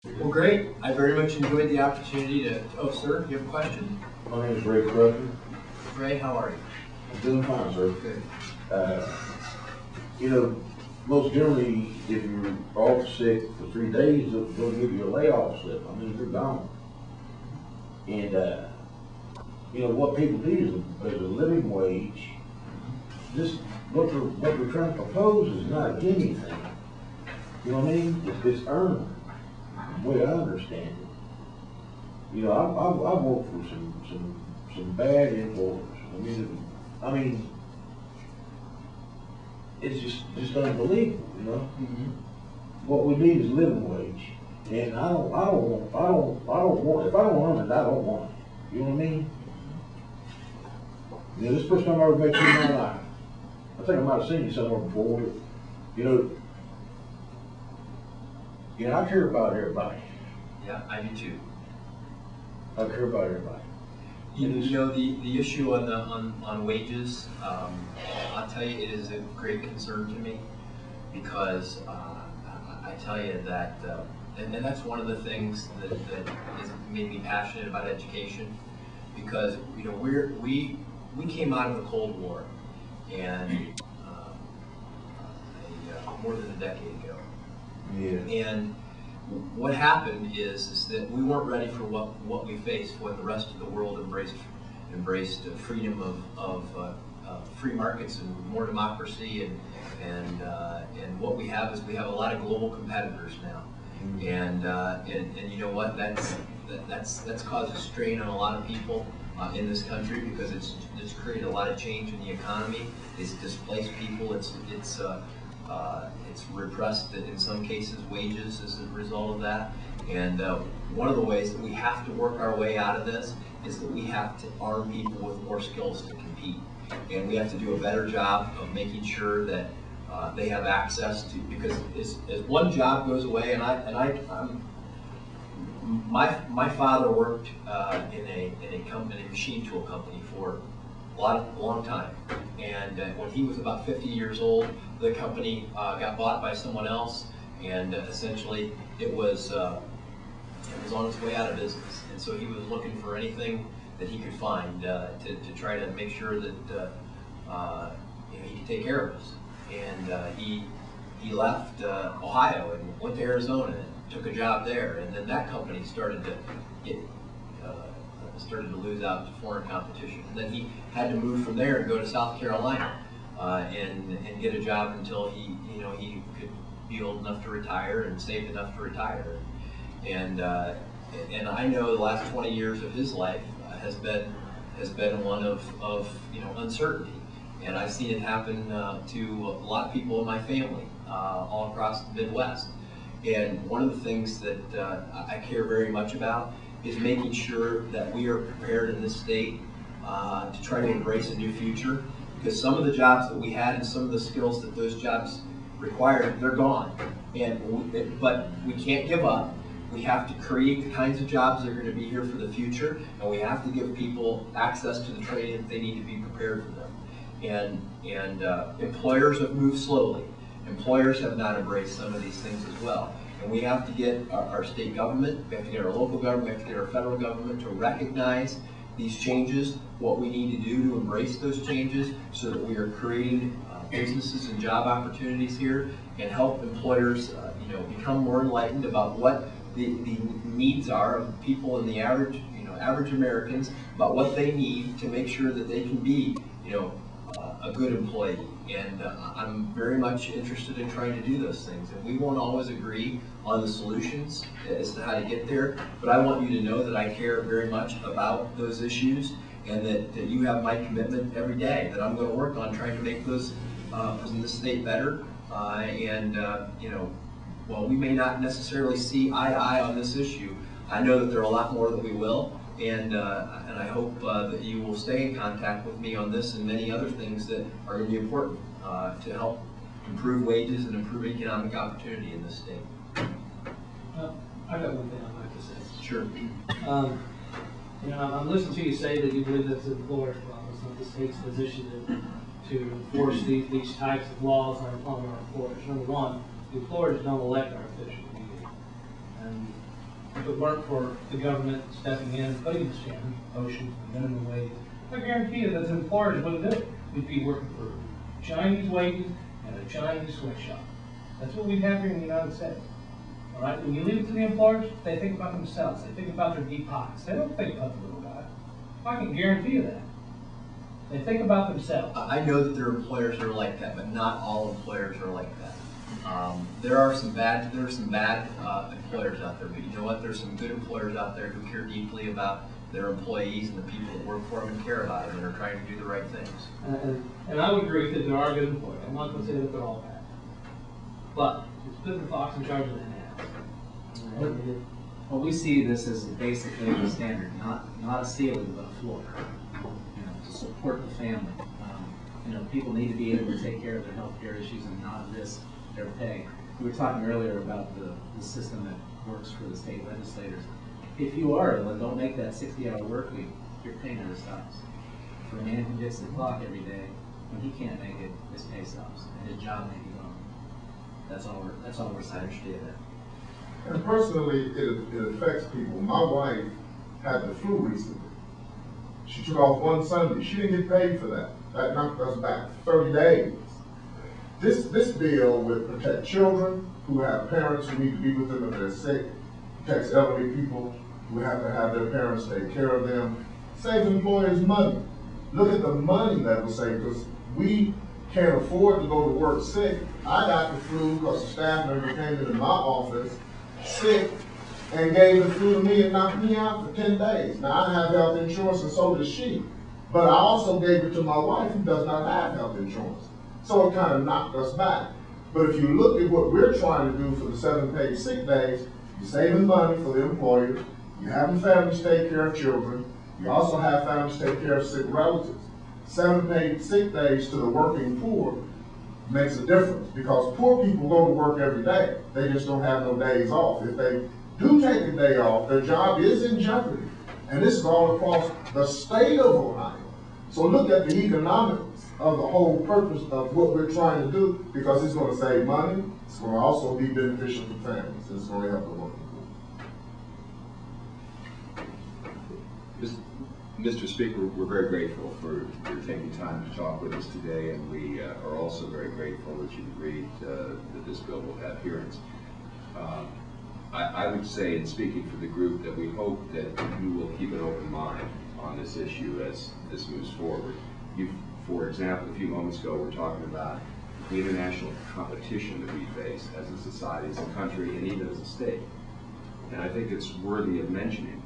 Well, great. I very much enjoyed the opportunity to, oh, sir, you have a question? My name is Ray Crutcher. Ray, how are you? I'm doing fine, sir. Good. You know, most generally, if you're off sick for 3 days, they'll give you a layoff slip. I mean, you're gone. And, you know, what people do is a living wage. This, what we're trying to propose is not anything. You know what I mean? It's earned, the way I understand it. You know, I've worked for some bad employers. I mean, it's just unbelievable, you know. What we need is living wage, and I don't want. If I don't want it, I don't want it. You know what I mean? You know, this is the first time I ever met you in my life. I think I might have seen you somewhere before. But, you know, I care about everybody. Yeah, I do too. I care about everybody. You know, the issue on wages, I'll tell you, it is a great concern to me because I tell you that, and that's one of the things that has made me passionate about education, because you know we came out of the Cold War, and more than a decade ago. Yeah. And what happened is that we weren't ready for what we faced when the rest of the world embraced freedom of free markets and more democracy, and what we have is we have a lot of global competitors now, and you know what, that's caused a strain on a lot of people in this country, because it's created a lot of change in the economy. It's displaced people. It's repressed, in some cases, wages as a result of that. And one of the ways that we have to work our way out of this is that we have to arm people with more skills to compete. And we have to do a better job of making sure that they have access to, because as one job goes away, my father worked in a company, a machine tool company, for a long time. And when he was about 50 years old, the company got bought by someone else, and essentially it was on its way out of business. And so he was looking for anything that he could find to try to make sure that you know, he could take care of us. And he left Ohio and went to Arizona and took a job there. And then that company started to lose out to foreign competition. And then he had to move from there and go to South Carolina and get a job until he could be old enough to retire and saved enough to retire. And I know the last 20 years of his life has been one of uncertainty, and I've seen it happen to a lot of people in my family all across the Midwest. And one of the things that I care very much about is making sure that we are prepared in this state to try to embrace a new future, because some of the jobs that we had and some of the skills that those jobs required, they're gone. But we can't give up. We have to create the kinds of jobs that are going to be here for the future, and we have to give people access to the training that they need to be prepared for them. And employers have moved slowly. Employers have not embraced some of these things as well. And we have to get our state government, we have to get our local government, we have to get our federal government to recognize these changes, what we need to do to embrace those changes, so that we are creating businesses and job opportunities here, and help employers become more enlightened about what the needs are of people in the average Americans, about what they need to make sure that they can be a good employee. And I'm very much interested in trying to do those things. And we won't always agree on the solutions as to how to get there, but I want you to know that I care very much about those issues, and that you have my commitment every day, that I'm going to work on trying to make those in the state better. While we may not necessarily see eye to eye on this issue, I know that there are a lot more that we will. And I hope that you will stay in contact with me on this and many other things that are going to be important to help improve wages and improve economic opportunity in this state. I've got one thing I'd like to say. Sure. I'm listening to you say that you believe that's the employer's problem. It's not the state's position to enforce these types of laws on our employers. Number one, the employers don't elect our officials. And if it weren't for the government stepping in and putting the standard, OSHA, minimum wage, I guarantee you that the employers wouldn't do it. We'd be working for Chinese wages and a Chinese sweatshop. That's what we have here in the United States. All right, when you leave it to the employers, they think about themselves. They think about their deep pockets. They don't think about the little guy. I can guarantee you that. They think about themselves. I know that there are employers that are like that, but not all employers are like that. There are some bad employers out there, but you know what? There's some good employers out there who care deeply about their employees and the people that work for them and care about them and are trying to do the right things. And I would agree that there are good employers. I'm not going to say that they're all bad. But it's putting the fox in charge of the hen. Well, we see this as basically the standard, not a ceiling, but a floor, to support the family. People need to be able to take care of their health care issues and not risk their pay. We were talking earlier about the system that works for the state legislators. If you are ill and don't make that 60-hour work week, your pay never stops. For a man who gets the clock every day, when he can't make it, his pay stops, and his job may be gone. That's all we're saying. I understand that. And personally, it affects people. My wife had the flu recently. She took off one Sunday. She didn't get paid for that. That knocked us back 30 days. This bill would protect children who have parents who need to be with them if they're sick, protects elderly people who have to have their parents take care of them, saves employers money. Look at the money that will save, because we can't afford to go to work sick. I got the flu because the staff member came into my office sick and gave the flu to me and knocked me out for 10 days. Now I have health insurance and so does she. But I also gave it to my wife who does not have health insurance. So it kind of knocked us back. But if you look at what we're trying to do for the 7 paid sick days, you're saving money for the employers, you're having families take care of children, you also have families take care of sick relatives. 7 paid sick days to the working poor makes a difference, because poor people go to work every day. They just don't have no days off. If they do take a day off, their job is in jeopardy. And this is all across the state of Ohio. So look at the economics of the whole purpose of what we're trying to do, because it's going to save money, it's going to also be beneficial to families, and it's going to help the working poor. Mr. Speaker, we're very grateful for your taking time to talk with us today, and we are also very grateful that you agreed that this bill will have hearings. I would say, in speaking for the group, that we hope that you will keep an open mind on this issue as this moves forward. For example, a few moments ago, we're talking about the international competition that we face as a society, as a country, and even as a state. And I think it's worthy of mentioning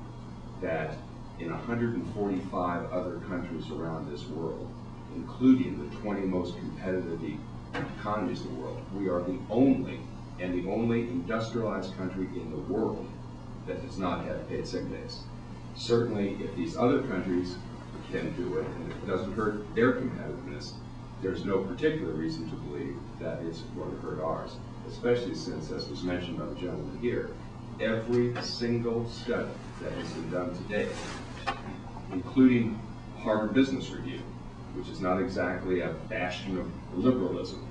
that in 145 other countries around this world, including the 20 most competitive economies in the world, we are the only industrialized country in the world that does not have paid sick days. Certainly, if these other countries can do it, and if it doesn't hurt their competitiveness, there's no particular reason to believe that it's going to hurt ours, especially since, as was mentioned by the gentleman here, every single study that has been done to date, including Harvard Business Review, which is not exactly a bastion of liberalism.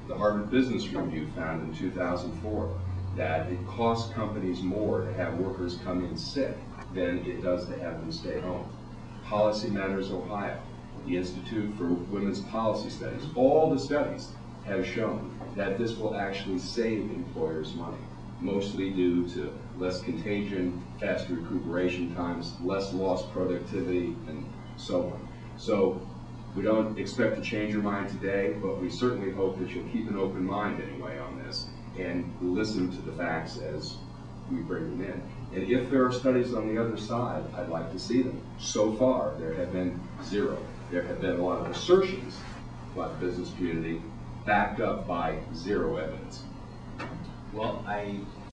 The Harvard Business Review found in 2004 that it costs companies more to have workers come in sick than it does to have them stay home. Policy Matters Ohio, the Institute for Women's Policy Studies, all the studies have shown that this will actually save employers money, mostly due to less contagion, faster recuperation times, less lost productivity, and so on. So we don't expect to change your mind today, but we certainly hope that you'll keep an open mind anyway on this and listen to the facts as we bring them in. And if there are studies on the other side, I'd like to see them. So far, there have been zero. There have been a lot of assertions by the business community backed up by zero evidence. Well, I